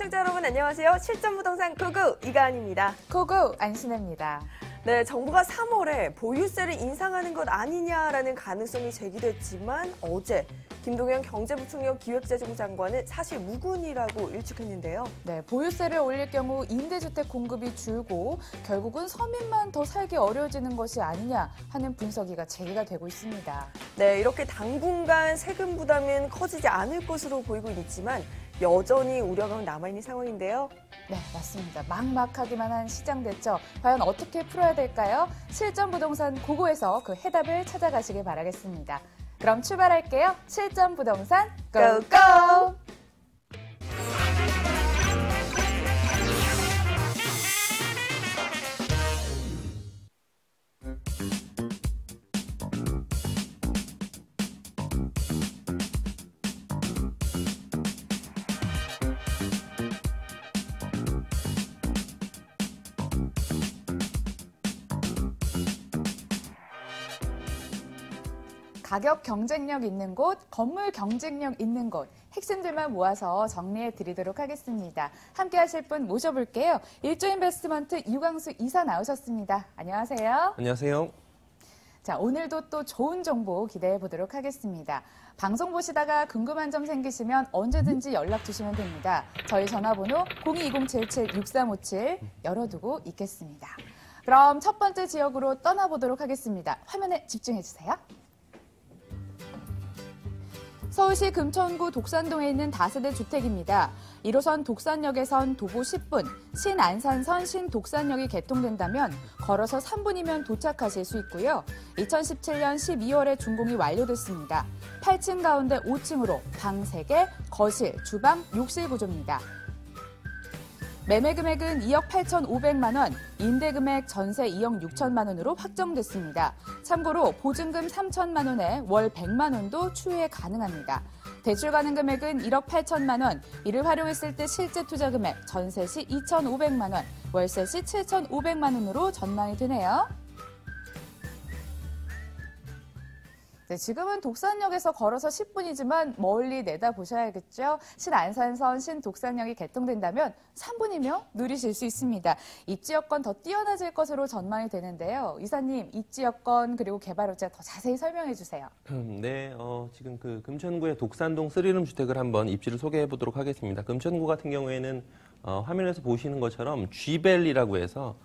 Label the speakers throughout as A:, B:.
A: 시청자 여러분 안녕하세요. 실전부동산 고고 이가은입니다.
B: 고고 안신혜입니다.
A: 네, 정부가 3월에 보유세를 인상하는 것 아니냐라는 가능성이 제기됐지만 어제 김동연 경제부총리 기획재정 장관은 사실 무근이라고 일축했는데요.
B: 네, 보유세를 올릴 경우 임대주택 공급이 줄고 결국은 서민만 더 살기 어려워지는 것이 아니냐 하는 분석이 제기가 되고 있습니다.
A: 네, 이렇게 당분간 세금 부담은 커지지 않을 것으로 보이고 있지만 여전히 우려가 남아있는 상황인데요.
B: 네, 맞습니다. 막막하기만 한 시장 대처. 과연 어떻게 풀어야 될까요? 실전부동산 고고에서 그 해답을 찾아가시길 바라겠습니다. 그럼 출발할게요. 실전부동산 고고! 가격 경쟁력 있는 곳, 건물 경쟁력 있는 곳, 핵심들만 모아서 정리해 드리도록 하겠습니다. 함께 하실 분 모셔볼게요. 일조인베스트먼트 유광수 이사 나오셨습니다. 안녕하세요.
C: 안녕하세요.
B: 자, 오늘도 또 좋은 정보 기대해 보도록 하겠습니다. 방송 보시다가 궁금한 점 생기시면 언제든지 연락 주시면 됩니다. 저희 전화번호 022077-6357 열어두고 있겠습니다. 그럼 첫 번째 지역으로 떠나보도록 하겠습니다. 화면에 집중해 주세요. 서울시 금천구 독산동에 있는 다세대 주택입니다. 1호선 독산역에선 도보 10분, 신안산선 신독산역이 개통된다면 걸어서 3분이면 도착하실 수 있고요. 2017년 12월에 준공이 완료됐습니다. 8층 가운데 5층으로 방 3개, 거실, 주방, 욕실 구조입니다. 매매 금액은 2억 8,500만 원, 임대 금액 전세 2억 6천만 원으로 확정됐습니다. 참고로 보증금 3천만 원에 월 100만 원도 추회 가능합니다. 대출 가능 금액은 1억 8천만 원, 이를 활용했을 때 실제 투자 금액 전세 시 2,500만 원, 월세 시 7,500만 원으로 전망이 되네요. 네, 지금은 독산역에서 걸어서 10분이지만 멀리 내다보셔야겠죠. 신안산선 신독산역이 개통된다면 3분이면 누리실 수 있습니다. 입지 여건 더 뛰어나질 것으로 전망이 되는데요. 이사님, 입지 여건 그리고 개발 호재 더 자세히 설명해 주세요.
C: 네, 지금 그 금천구의 독산동 3룸 주택을 한번 입지를 소개해 보도록 하겠습니다. 금천구 같은 경우에는 화면에서 보시는 것처럼 G밸리라고 해서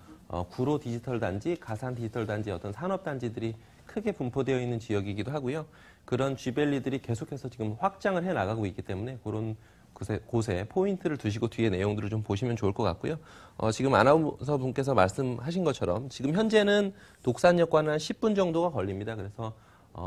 C: 구로 디지털 단지, 가산 디지털 단지 어떤 산업 단지들이 크게 분포되어 있는 지역이기도 하고요. 그런 G밸리들이 계속해서 지금 확장을 해 나가고 있기 때문에 그런 곳에 포인트를 두시고 뒤에 내용들을 좀 보시면 좋을 것 같고요. 지금 아나운서 분께서 말씀하신 것처럼 지금 현재는 독산역과는 한 10분 정도가 걸립니다. 그래서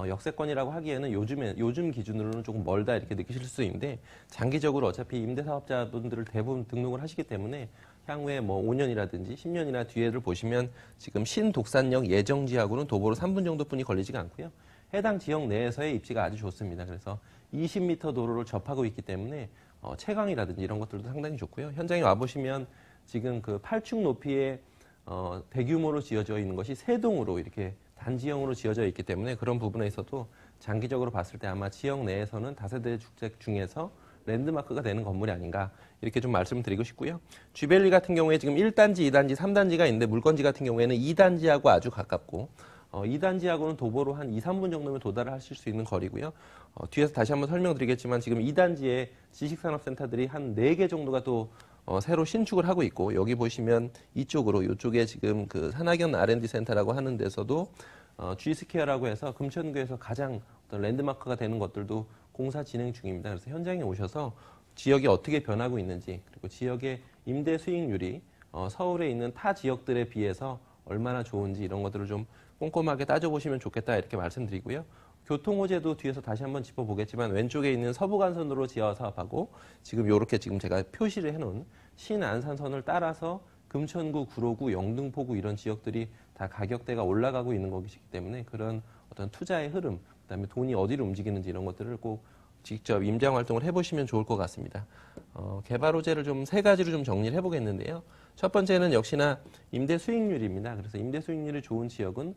C: 역세권이라고 하기에는 요즘 기준으로는 조금 멀다 이렇게 느끼실 수 있는데 장기적으로 어차피 임대사업자분들을 대부분 등록을 하시기 때문에 향후에 뭐 5년이라든지 10년이나 뒤에를 보시면 지금 신독산역 예정지하고는 도보로 3분 정도뿐이 걸리지가 않고요. 해당 지역 내에서의 입지가 아주 좋습니다. 그래서 20m 도로를 접하고 있기 때문에 채광이라든지 이런 것들도 상당히 좋고요. 현장에 와보시면 지금 그 8층 높이의 대규모로 지어져 있는 것이 3동으로 이렇게 단지형으로 지어져 있기 때문에 그런 부분에 있어도 장기적으로 봤을 때 아마 지역 내에서는 다세대 주택 중에서 랜드마크가 되는 건물이 아닌가 이렇게 좀 말씀을 드리고 싶고요. G밸리 같은 경우에 지금 1단지, 2단지, 3단지가 있는데 물건지 같은 경우에는 2단지하고 아주 가깝고 2단지하고는 도보로 한 2, 3분 정도면 도달을 하실 수 있는 거리고요. 뒤에서 다시 한번 설명드리겠지만 지금 2단지에 지식산업센터들이 한 4개 정도가 또 새로 신축을 하고 있고 여기 보시면 이쪽에 지금 그 산학연 R&D 센터라고 하는 데서도 G스퀘어라고 해서 금천구에서 가장 어떤 랜드마크가 되는 것들도 공사 진행 중입니다. 그래서 현장에 오셔서 지역이 어떻게 변하고 있는지 그리고 지역의 임대 수익률이 서울에 있는 타 지역들에 비해서 얼마나 좋은지 이런 것들을 좀 꼼꼼하게 따져보시면 좋겠다 이렇게 말씀드리고요. 교통호재도 뒤에서 다시 한번 짚어보겠지만 왼쪽에 있는 서부간선도로 지하 사업하고 지금 이렇게 지금 제가 표시를 해놓은 신안산선을 따라서 금천구, 구로구, 영등포구 이런 지역들이 다 가격대가 올라가고 있는 것이기 때문에 그런 어떤 투자의 흐름, 그다음에 돈이 어디로 움직이는지 이런 것들을 꼭 직접 임장 활동을 해보시면 좋을 것 같습니다. 개발 호재를 좀 3가지로 좀 정리를 해보겠는데요. 첫 번째는 역시나 임대 수익률입니다. 그래서 임대 수익률이 좋은 지역은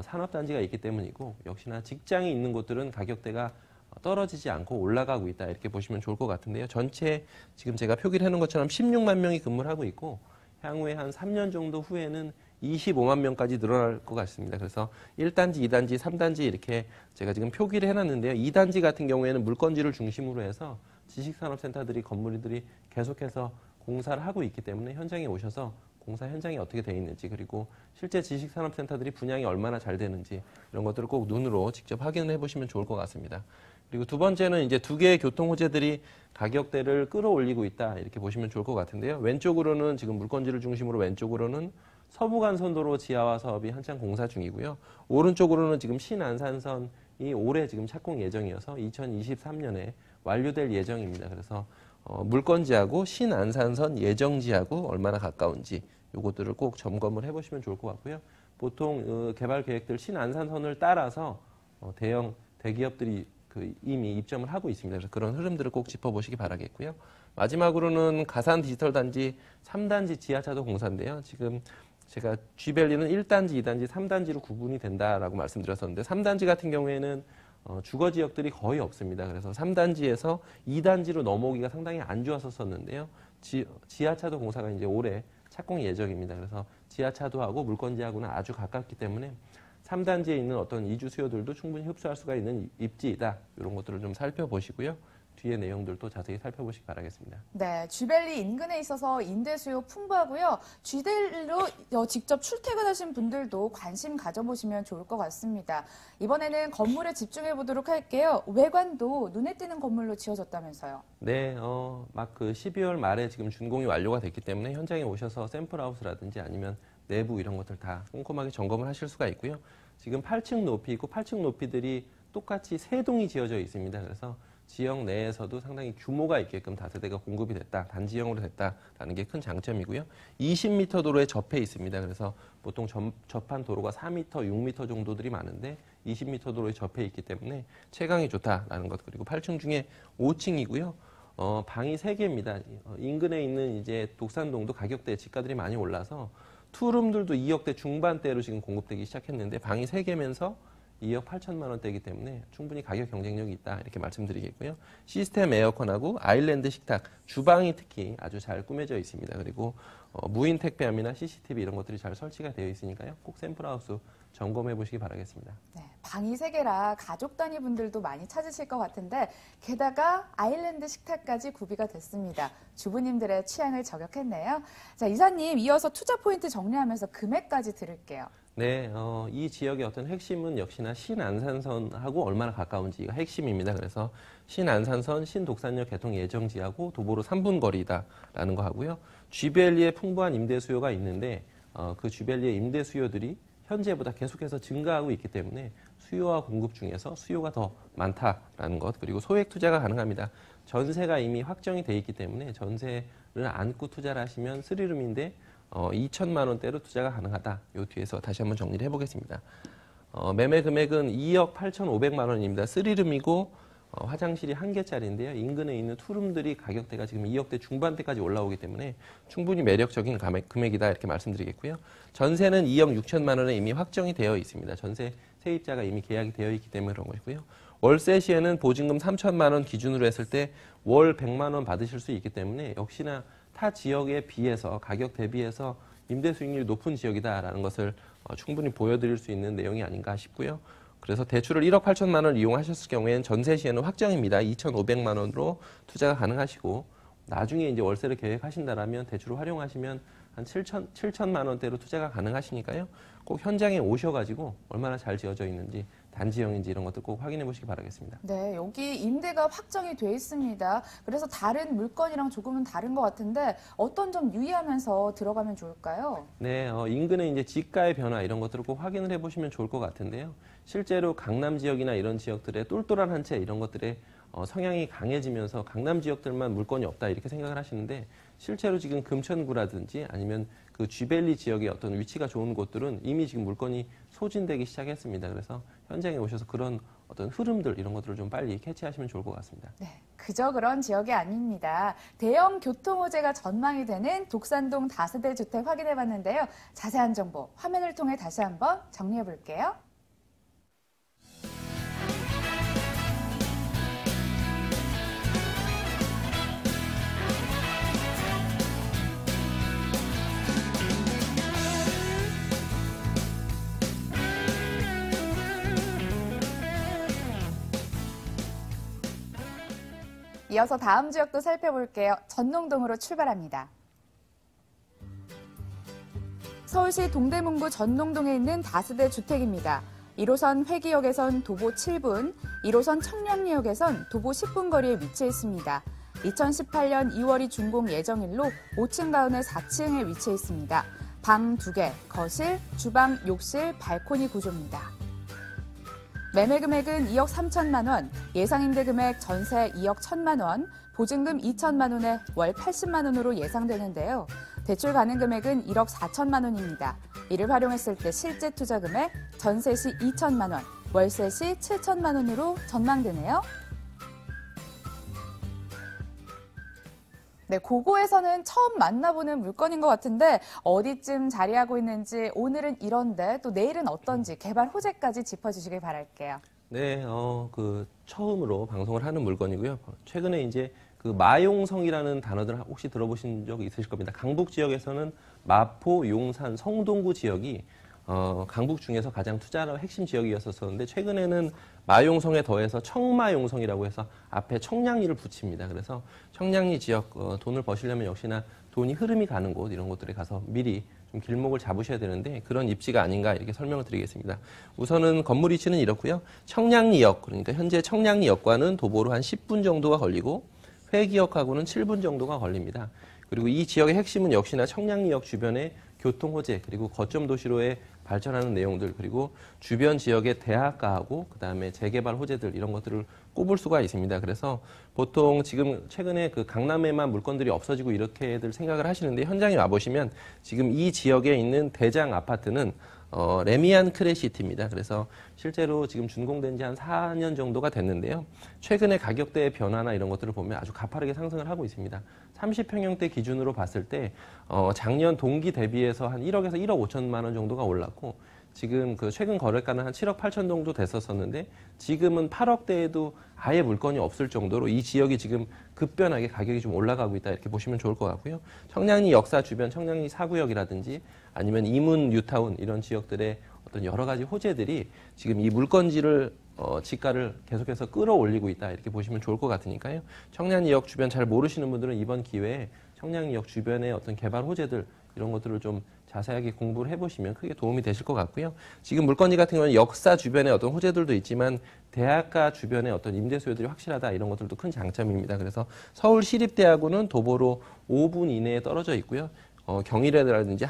C: 산업단지가 있기 때문이고 역시나 직장이 있는 곳들은 가격대가 떨어지지 않고 올라가고 있다 이렇게 보시면 좋을 것 같은데요. 전체 지금 제가 표기를 해놓은 것처럼 16만 명이 근무를 하고 있고 향후에 한 3년 정도 후에는 25만 명까지 늘어날 것 같습니다. 그래서 1단지, 2단지, 3단지 이렇게 제가 지금 표기를 해놨는데요. 2단지 같은 경우에는 물건지를 중심으로 해서 지식산업센터들이 건물들이 계속해서 공사를 하고 있기 때문에 현장에 오셔서 공사 현장이 어떻게 되어 있는지 그리고 실제 지식산업센터들이 분양이 얼마나 잘 되는지 이런 것들을 꼭 눈으로 직접 확인을 해보시면 좋을 것 같습니다. 그리고 두 번째는 이제 두 개의 교통호재들이 가격대를 끌어올리고 있다 이렇게 보시면 좋을 것 같은데요. 왼쪽으로는 지금 물건지를 중심으로 왼쪽으로는 서부간선도로 지하화 사업이 한창 공사 중이고요. 오른쪽으로는 지금 신안산선이 올해 지금 착공 예정이어서 2023년에 완료될 예정입니다. 그래서 물건지하고 신안산선 예정지하고 얼마나 가까운지 요것들을 꼭 점검을 해보시면 좋을 것 같고요. 보통 개발 계획들 신안산선을 따라서 대형 대기업들이 이미 입점을 하고 있습니다. 그래서 그런 흐름들을 꼭 짚어보시기 바라겠고요. 마지막으로는 가산 디지털 단지 3단지 지하차도 공사인데요. 지금 제가 G밸리는 1단지, 2단지, 3단지로 구분이 된다라고 말씀드렸었는데 3단지 같은 경우에는 주거 지역들이 거의 없습니다. 그래서 3단지에서 2단지로 넘어오기가 상당히 안 좋았었는데요. 지하차도 공사가 이제 올해 착공 예정입니다. 그래서 지하차도하고 물건지하고는 아주 가깝기 때문에 3단지에 있는 어떤 이주 수요들도 충분히 흡수할 수가 있는 입지이다. 이런 것들을 좀 살펴보시고요. 뒤에 내용들도 자세히 살펴보시기 바라겠습니다.
B: 네, G밸리 인근에 있어서 임대 수요 풍부하고요. G밸리로 직접 출퇴근하신 분들도 관심 가져보시면 좋을 것 같습니다. 이번에는 건물에 집중해 보도록 할게요. 외관도 눈에 띄는 건물로 지어졌다면서요?
C: 네, 막 12월 말에 지금 준공이 완료가 됐기 때문에 현장에 오셔서 샘플하우스라든지 아니면 내부 이런 것들 다 꼼꼼하게 점검을 하실 수가 있고요. 지금 8층 높이 있고 8층 높이들이 똑같이 3동이 지어져 있습니다. 그래서 지역 내에서도 상당히 규모가 있게끔 다세대가 공급이 됐다, 단지형으로 됐다라는 게 큰 장점이고요. 20m 도로에 접해 있습니다. 그래서 보통 접한 도로가 4m, 6m 정도들이 많은데 20m 도로에 접해 있기 때문에 채광이 좋다라는 것. 그리고 8층 중에 5층이고요. 방이 3개입니다. 인근에 있는 이제 독산동도 가격대 집가들이 많이 올라서 투룸들도 2억대 중반대로 지금 공급되기 시작했는데 방이 3개면서 2억 8천만 원대이기 때문에 충분히 가격 경쟁력이 있다 이렇게 말씀드리겠고요. 시스템 에어컨하고 아일랜드 식탁, 주방이 특히 아주 잘 꾸며져 있습니다. 그리고 무인 택배함이나 CCTV 이런 것들이 잘 설치가 되어 있으니까요. 꼭 샘플하우스 점검해 보시기 바라겠습니다.
B: 네, 방이 3개라 가족 단위 분들도 많이 찾으실 것 같은데 게다가 아일랜드 식탁까지 구비가 됐습니다. 주부님들의 취향을 저격했네요. 자, 이사님 이어서 투자 포인트 정리하면서 금액까지 들을게요.
C: 네, 이 지역의 어떤 핵심은 역시나 신안산선하고 얼마나 가까운지가 핵심입니다. 그래서 신안산선, 신독산역 개통 예정지하고 도보로 3분 거리다라는 거 하고요. G밸리에 풍부한 임대 수요가 있는데 그 G밸리의 임대 수요들이 현재보다 계속해서 증가하고 있기 때문에 수요와 공급 중에서 수요가 더 많다라는 것, 그리고 소액 투자가 가능합니다. 전세가 이미 확정이 돼 있기 때문에 전세를 안고 투자를 하시면 3룸인데 2천만 원대로 투자가 가능하다. 요 뒤에서 다시 한번 정리를 해보겠습니다. 매매 금액은 2억 8,500만 원입니다. 3룸이고 화장실이 1개짜리인데요. 인근에 있는 투룸들이 가격대가 지금 2억대 중반대까지 올라오기 때문에 충분히 매력적인 금액이다 이렇게 말씀드리겠고요. 전세는 2억 6천만 원에 이미 확정이 되어 있습니다. 전세 세입자가 이미 계약이 되어 있기 때문에 그런 것이고요. 월세 시에는 보증금 3천만 원 기준으로 했을 때 월 100만 원 받으실 수 있기 때문에 역시나 타 지역에 비해서 가격 대비해서 임대 수익률이 높은 지역이다라는 것을 충분히 보여드릴 수 있는 내용이 아닌가 싶고요. 그래서 대출을 1억 8천만 원을 이용하셨을 경우에는 전세 시에는 확정입니다. 2,500만 원으로 투자가 가능하시고 나중에 이제 월세를 계획하신다라면 대출을 활용하시면 한 7천만 원대로 투자가 가능하시니까요. 꼭 현장에 오셔가지고 얼마나 잘 지어져 있는지 단지형인지 이런 것들 꼭 확인해 보시기 바라겠습니다.
B: 네, 여기 임대가 확정이 돼 있습니다. 그래서 다른 물건이랑 조금은 다른 것 같은데 어떤 점 유의하면서 들어가면 좋을까요?
C: 네, 인근의 이제 지가의 변화 이런 것들을 꼭 확인을 해보시면 좋을 것 같은데요. 실제로 강남 지역이나 이런 지역들의 똘똘한 한 채 이런 것들의 성향이 강해지면서 강남 지역들만 물건이 없다 이렇게 생각을 하시는데 실제로 지금 금천구라든지 아니면 그 G밸리 지역의 어떤 위치가 좋은 곳들은 이미 지금 물건이 소진되기 시작했습니다. 그래서 현장에 오셔서 그런 어떤 흐름들 이런 것들을 좀 빨리 캐치하시면 좋을 것 같습니다.
B: 네, 그저 그런 지역이 아닙니다. 대형 교통호재가 전망이 되는 독산동 다세대 주택 확인해봤는데요. 자세한 정보 화면을 통해 다시 한번 정리해볼게요. 이어서 다음 지역도 살펴볼게요. 전농동으로 출발합니다. 서울시 동대문구 전농동에 있는 다세대 주택입니다. 1호선 회기역에선 도보 7분, 1호선 청량리역에선 도보 10분 거리에 위치해 있습니다. 2018년 2월이 준공 예정일로 5층 가운데 4층에 위치해 있습니다. 방 2개, 거실, 주방, 욕실, 발코니 구조입니다. 매매 금액은 2억 3천만 원, 예상임대 금액 전세 2억 1천만 원, 보증금 2천만 원에 월 80만 원으로 예상되는데요. 대출 가능 금액은 1억 4천만 원입니다. 이를 활용했을 때 실제 투자 금액 전세 시 2천만 원, 월세 시 7천만 원으로 전망되네요. 네, 고고에서는 처음 만나보는 물건인 것 같은데 어디쯤 자리하고 있는지, 오늘은 이런데 또 내일은 어떤지 개발 호재까지 짚어주시길 바랄게요.
C: 네, 처음으로 방송을 하는 물건이고요. 최근에 이제 그 마용성이라는 단어들 혹시 들어보신 적 있으실 겁니다. 강북 지역에서는 마포, 용산, 성동구 지역이 강북 중에서 가장 투자의 핵심 지역이었었는데 최근에는 마용성에 더해서 청마용성이라고 해서 앞에 청량리를 붙입니다. 그래서 청량리 지역 돈을 버시려면 역시나 돈이 흐름이 가는 곳 이런 곳들에 가서 미리 좀 길목을 잡으셔야 되는데 그런 입지가 아닌가 이렇게 설명을 드리겠습니다. 우선은 건물 위치는 이렇고요. 청량리역, 그러니까 현재 청량리역과는 도보로 한 10분 정도가 걸리고 회기역하고는 7분 정도가 걸립니다. 그리고 이 지역의 핵심은 역시나 청량리역 주변의 교통 호재 그리고 거점 도시로의 발전하는 내용들 그리고 주변 지역의 대학가하고 그다음에 재개발 호재들 이런 것들을 꼽을 수가 있습니다. 그래서 보통 지금 최근에 그 강남에만 물건들이 없어지고 이렇게들 생각을 하시는데 현장에 와보시면 지금 이 지역에 있는 대장 아파트는 레미안 크레시티입니다. 그래서 실제로 지금 준공된 지 한 4년 정도가 됐는데요. 최근에 가격대의 변화나 이런 것들을 보면 아주 가파르게 상승을 하고 있습니다. 30평형대 기준으로 봤을 때 작년 동기 대비해서 한 1억에서 1억 5천만 원 정도가 올랐고 지금 그 최근 거래가는 한 7억 8천 정도 됐었었는데 지금은 8억대에도 아예 물건이 없을 정도로 이 지역이 지금 급변하게 가격이 좀 올라가고 있다 이렇게 보시면 좋을 것 같고요. 청량리 역사 주변 청량리 4구역이라든지 아니면 이문 뉴타운 이런 지역들의 어떤 여러 가지 호재들이 지금 이 물건지를 지가를 계속해서 끌어올리고 있다 이렇게 보시면 좋을 것 같으니까요. 청량리역 주변 잘 모르시는 분들은 이번 기회에 청량리역 주변의 어떤 개발 호재들 이런 것들을 좀 자세하게 공부를 해보시면 크게 도움이 되실 것 같고요. 지금 물건지 같은 경우는 역사 주변에 어떤 호재들도 있지만 대학가 주변에 어떤 임대 수요들이 확실하다 이런 것들도 큰 장점입니다. 그래서 서울시립대하고는 도보로 5분 이내에 떨어져 있고요. 경희대라든지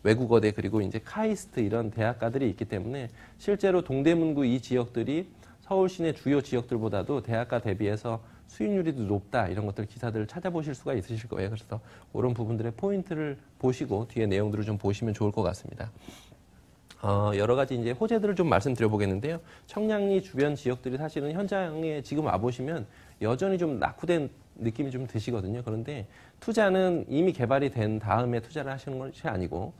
C: 외국어대 그리고 이제 카이스트 이런 대학가들이 있기 때문에 실제로 동대문구 이 지역들이 서울 시내 주요 지역들보다도 대학가 대비해서 수익률이 높다 이런 것들 기사들을 찾아보실 수가 있으실 거예요. 그래서 그런 부분들의 포인트를 보시고 뒤에 내용들을 좀 보시면 좋을 것 같습니다. 여러 가지 이제 호재들을 좀 말씀드려 보겠는데요. 청량리 주변 지역들이 사실은 현장에 지금 와보시면 여전히 좀 낙후된 느낌이 좀 드시거든요. 그런데 투자는 이미 개발이 된 다음에 투자를 하시는 것이 아니고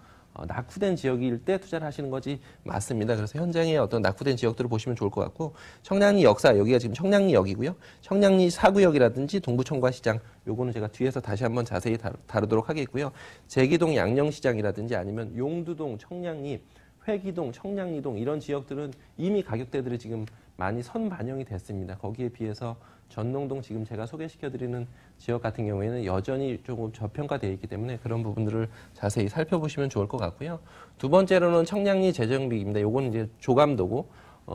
C: 낙후된 지역일 때 투자를 하시는 것이 맞습니다. 그래서 현장의 어떤 낙후된 지역들을 보시면 좋을 것 같고 청량리 역사 여기가 지금 청량리역이고요. 청량리 4구역이라든지 동부청과시장 요거는 제가 뒤에서 다시 한번 자세히 다루도록 하겠고요. 제기동 양령시장이라든지 아니면 용두동 청량리 회기동, 청량리동 이런 지역들은 이미 가격대들이 지금 많이 선반영이 됐습니다. 거기에 비해서 전농동 지금 제가 소개시켜드리는 지역 같은 경우에는 여전히 조금 저평가되어 있기 때문에 그런 부분들을 자세히 살펴보시면 좋을 것 같고요. 두 번째로는 청량리 재정비입니다. 요거는 이제 조감도고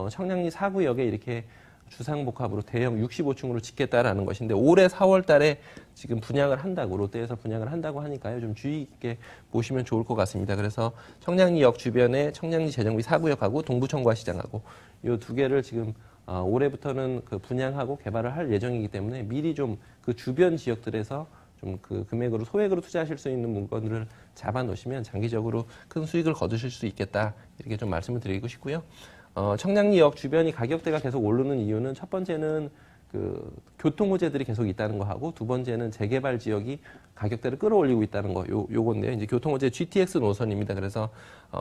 C: 청량리 4구역에 이렇게 주상복합으로 대형 65층으로 짓겠다라는 것인데 올해 4월 달에 지금 분양을 한다고 롯데에서 분양을 한다고 하니까요. 좀 주의 있게 보시면 좋을 것 같습니다. 그래서 청량리역 주변에 청량리 재정비 4구역하고 동부청과시장하고 이 두 개를 지금 올해부터는 그 분양하고 개발을 할 예정이기 때문에 미리 좀 그 주변 지역들에서 좀 그 금액으로 소액으로 투자하실 수 있는 물건들을 잡아 놓으시면 장기적으로 큰 수익을 거두실 수 있겠다 이렇게 좀 말씀을 드리고 싶고요. 청량리역 주변이 가격대가 계속 오르는 이유는 첫 번째는 그 교통 호재들이 계속 있다는 거 하고 두 번째는 재개발 지역이 가격대를 끌어올리고 있다는 거 요건데요. 이제 교통 호재 GTX 노선입니다. 그래서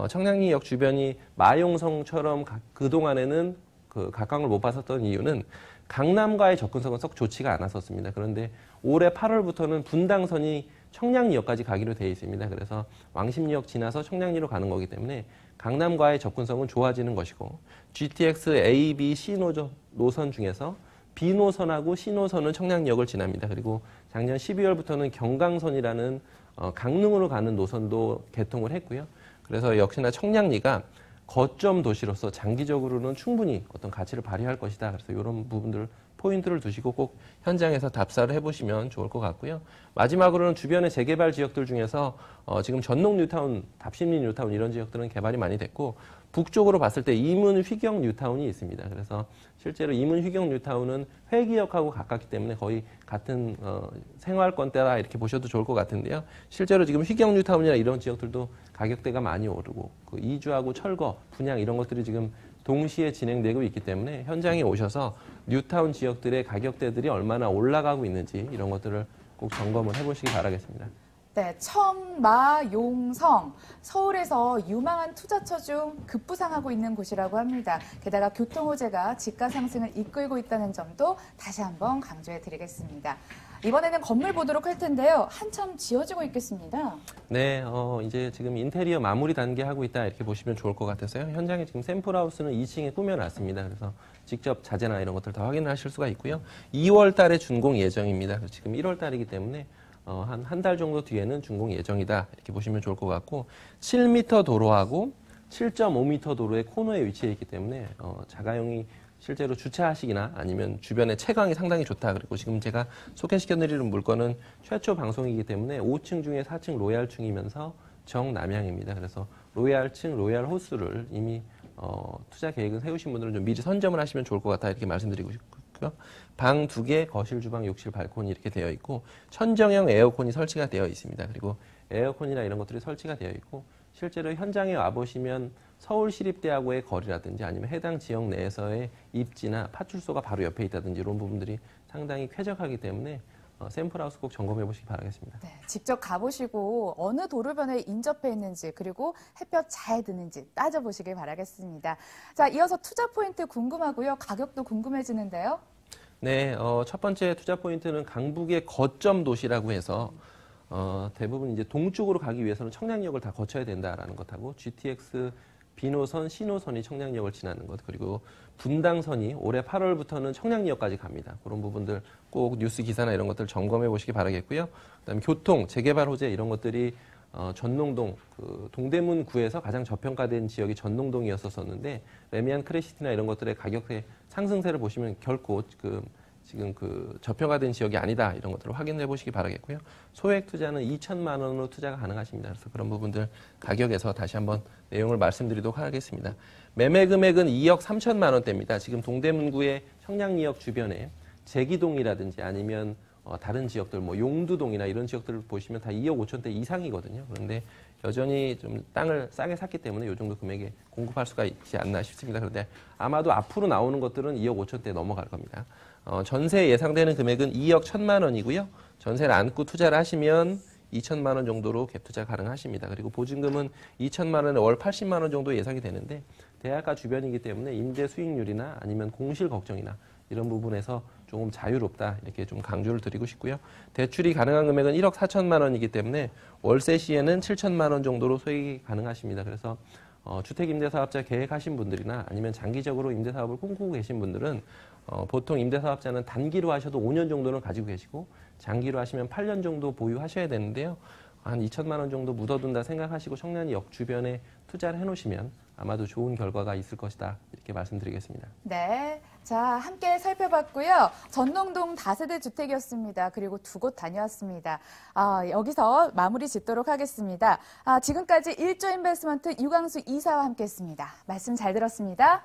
C: 청량리역 주변이 마용성처럼 그 동안에는 그 각광을 못 받았던 이유는 강남과의 접근성은 썩 좋지가 않았었습니다. 그런데 올해 8월부터는 분당선이 청량리역까지 가기로 되어 있습니다. 그래서 왕십리역 지나서 청량리로 가는 거기 때문에 강남과의 접근성은 좋아지는 것이고 GTX A, B, C 노선 중에서 B노선하고 C노선은 청량역을 지납니다. 그리고 작년 12월부터는 경강선이라는 강릉으로 가는 노선도 개통을 했고요. 그래서 역시나 청량리가 거점 도시로서 장기적으로는 충분히 어떤 가치를 발휘할 것이다. 그래서 이런 부분들 포인트를 두시고 꼭 현장에서 답사를 해보시면 좋을 것 같고요. 마지막으로는 주변의 재개발 지역들 중에서 지금 전농 뉴타운, 답심리 뉴타운 이런 지역들은 개발이 많이 됐고 북쪽으로 봤을 때 이문 휘경 뉴타운이 있습니다. 그래서 실제로 이문 휘경 뉴타운은 회기역하고 가깝기 때문에 거의 같은 생활권대라 이렇게 보셔도 좋을 것 같은데요. 실제로 지금 휘경 뉴타운이나 이런 지역들도 가격대가 많이 오르고 그 이주하고 철거, 분양 이런 것들이 지금 동시에 진행되고 있기 때문에 현장에 오셔서 뉴타운 지역들의 가격대들이 얼마나 올라가고 있는지 이런 것들을 꼭 점검을 해보시기 바라겠습니다.
B: 네, 청마용성, 서울에서 유망한 투자처 중 급부상하고 있는 곳이라고 합니다. 게다가 교통호재가 집가 상승을 이끌고 있다는 점도 다시 한번 강조해 드리겠습니다. 이번에는 건물 보도록 할 텐데요. 한참 지어지고 있겠습니다.
C: 네, 이제 지금 인테리어 마무리 단계 하고 있다 이렇게 보시면 좋을 것 같아서요. 현장에 지금 샘플하우스는 2층에 꾸며놨습니다. 그래서 직접 자재나 이런 것들 다 확인을 하실 수가 있고요. 2월 달에 준공 예정입니다. 지금 1월 달이기 때문에 한 달 정도 뒤에는 준공 예정이다 이렇게 보시면 좋을 것 같고 7m 도로하고 7.5m 도로의 코너에 위치해 있기 때문에 자가용이 실제로 주차하시기나 아니면 주변의 채광이 상당히 좋다. 그리고 지금 제가 소개시켜드리는 물건은 최초 방송이기 때문에 5층 중에 4층 로얄층이면서 정남향입니다. 그래서 로얄층, 로얄 호수를 이미 투자 계획을 세우신 분들은 좀 미리 선점을 하시면 좋을 것 같다 이렇게 말씀드리고 싶고요. 방 2개, 거실, 주방, 욕실, 발코니 이렇게 되어 있고 천정형 에어컨이 설치가 되어 있습니다. 그리고 에어컨이나 이런 것들이 설치가 되어 있고 실제로 현장에 와보시면 서울시립대하고의 거리라든지 아니면 해당 지역 내에서의 입지나 파출소가 바로 옆에 있다든지 이런 부분들이 상당히 쾌적하기 때문에 샘플하우스 꼭 점검해 보시기 바라겠습니다.
B: 네, 직접 가보시고 어느 도로변에 인접해 있는지 그리고 햇볕 잘 드는지 따져보시길 바라겠습니다. 자, 이어서 투자 포인트 궁금하고요. 가격도 궁금해지는데요.
C: 네, 첫 번째 투자 포인트는 강북의 거점 도시라고 해서 대부분 이제 동쪽으로 가기 위해서는 청량역을 다 거쳐야 된다라는 것하고 GTX B노선, C노선이 청량역을 지나는 것 그리고 분당선이 올해 8월부터는 청량리역까지 갑니다. 그런 부분들 꼭 뉴스 기사나 이런 것들 점검해 보시기 바라겠고요. 그다음에 교통, 재개발 호재 이런 것들이 전농동, 동대문구에서 가장 저평가된 지역이 전농동이었었는데 레미안 크레시티나 이런 것들의 가격의 상승세를 보시면 결코 지금 저평가된 지역이 아니다 이런 것들을 확인해 보시기 바라겠고요. 소액 투자는 2천만 원으로 투자가 가능하십니다. 그래서 그런 부분들 가격에서 다시 한번 내용을 말씀드리도록 하겠습니다. 매매 금액은 2억 3천만 원대입니다. 지금 동대문구의 청량리역 주변에 제기동이라든지 아니면 다른 지역들 뭐 용두동이나 이런 지역들을 보시면 다 2억 5천대 이상이거든요. 그런데 여전히 좀 땅을 싸게 샀기 때문에 이 정도 금액에 공급할 수가 있지 않나 싶습니다. 그런데 아마도 앞으로 나오는 것들은 2억 5천대 넘어갈 겁니다. 전세 예상되는 금액은 2억 1천만 원이고요. 전세를 안고 투자를 하시면 2천만 원 정도로 갭 투자 가능하십니다. 그리고 보증금은 2천만 원에 월 80만 원 정도 예상이 되는데 대학가 주변이기 때문에 임대 수익률이나 아니면 공실 걱정이나 이런 부분에서 조금 자유롭다 이렇게 좀 강조를 드리고 싶고요. 대출이 가능한 금액은 1억 4천만 원이기 때문에 월세 시에는 7천만 원 정도로 소액이 가능하십니다. 그래서 주택임대사업자 계획하신 분들이나 아니면 장기적으로 임대사업을 꿈꾸고 계신 분들은 보통 임대사업자는 단기로 하셔도 5년 정도는 가지고 계시고 장기로 하시면 8년 정도 보유하셔야 되는데요. 한 2천만 원 정도 묻어둔다 생각하시고 청량리역 주변에 투자를 해놓으시면 아마도 좋은 결과가 있을 것이다 이렇게 말씀드리겠습니다.
B: 네, 자 함께 살펴봤고요. 전농동 다세대 주택이었습니다. 그리고 두 곳 다녀왔습니다. 여기서 마무리 짓도록 하겠습니다. 지금까지 일조 인베스트먼트 유광수 이사와 함께했습니다. 말씀 잘 들었습니다.